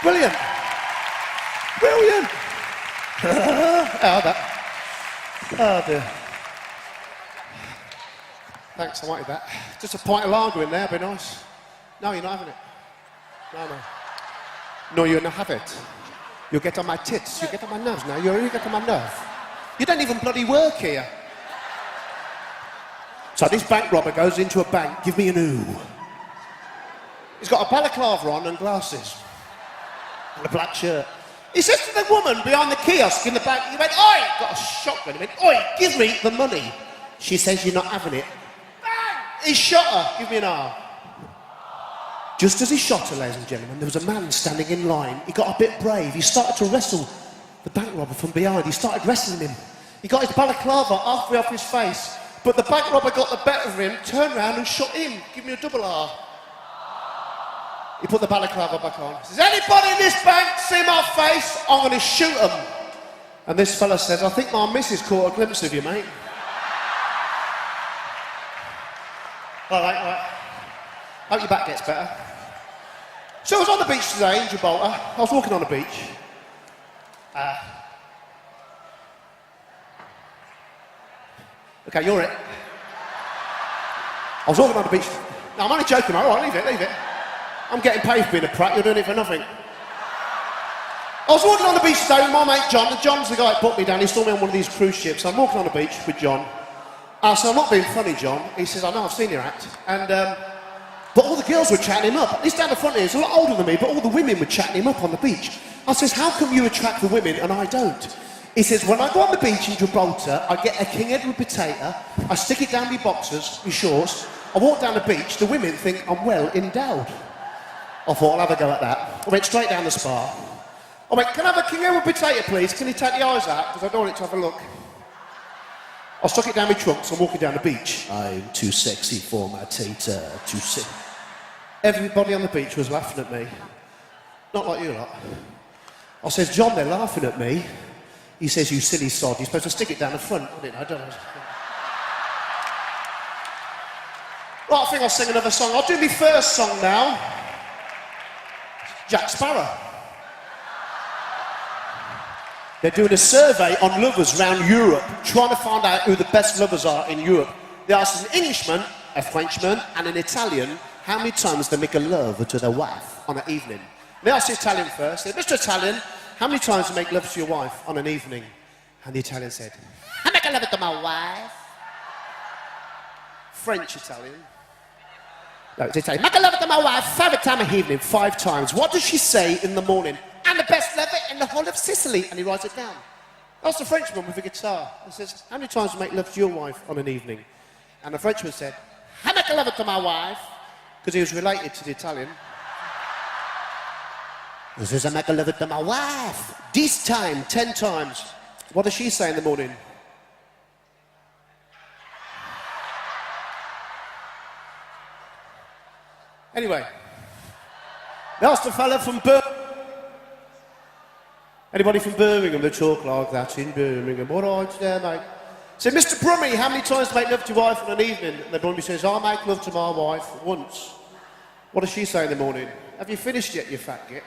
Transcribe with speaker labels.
Speaker 1: Brilliant. Brilliant. Oh, that. Oh, dear. Thanks, I wanted that. Just a pint of lager in there, be nice. No, you're not having it. No. No, you're not having it. You'll get on my tits, you get on my nerves now, you really get on my nerve. You don't even bloody work here. So this bank robber goes into a bank, give me an ooh. He's got a balaclava on and glasses. And a black shirt. He says to the woman behind the kiosk in the bank, he went, oi! Got a shotgun, he went, oi, give me the money. She says, you're not having it. Bang! He shot her, give me an R. Just as he shot her, ladies and gentlemen, there was a man standing in line. He got a bit brave. He started to wrestle the bank robber from behind. He started wrestling him. He got his balaclava halfway off his face, but the bank robber got the better of him, turned around and shot him. Give me a double R. He put the balaclava back on. He says, anybody in this bank see my face? I'm going to shoot them. And this fella says, I think my missus caught a glimpse of you, mate. All right. Hope your back gets better. So I was on the beach today in Gibraltar. I was walking on the beach. Okay, you're it. I was walking on the beach. No, I'm only joking, all right, leave it. I'm getting paid for being a prat, you're doing it for nothing. I was walking on the beach today with my mate John. John's the guy that put me down. He saw me on one of these cruise ships. I'm walking on the beach with John. I said, I'm not being funny, John. He says, I know, I've seen your act. And, but all the girls were chatting him up. He's down the front here, he's a lot older than me, but all the women were chatting him up on the beach. I says, how come you attract the women and I don't? He says, when I go on the beach in Gibraltar, I get a King Edward potato, I stick it down my boxers, my shorts, I walk down the beach, the women think I'm well endowed. I thought, I'll have a go at that. I went straight down the spa. I went, can I have a King Edward potato, please? Can you take the eyes out? Because I don't want it to have a look. I stuck it down my trunks, I'm walking down the beach. I'm too sexy for my tater, too sick. Everybody on the beach was laughing at me. Not like you lot. I says, John, they're laughing at me. He says, you silly sod, you're supposed to stick it down the front. I don't know. Right, I think I'll sing another song. I'll do my first song now. Jack Sparrow. They're doing a survey on lovers around Europe, trying to find out who the best lovers are in Europe. They asked an Englishman, a Frenchman, and an Italian how many times they make a love to their wife on an evening. They asked the Italian first. They said, Mr. Italian, how many times do you make love to your wife on an evening? And the Italian said, I make a love to my wife. French Italian. No, it's Italian. Make a love to my wife 5 times a evening, 5 times. What does she say in the morning? I'm the best lover in the whole of Sicily. And he writes it down. That's the Frenchman with a guitar. He says, how many times do you make love to your wife on an evening? And the Frenchman said, I make a love to my wife. Because he was related to the Italian. He says, I make a love to my wife. This time, 10 times. What does she say in the morning? Anyway. That's the fella from Birmingham. Anybody from Birmingham that talk like that in Birmingham? All right there, mate. So, Mr. Brummy, how many times do you make love to your wife on an evening? And the Brummy says, I make love to my wife once. What does she say in the morning? Have you finished yet, you fat git?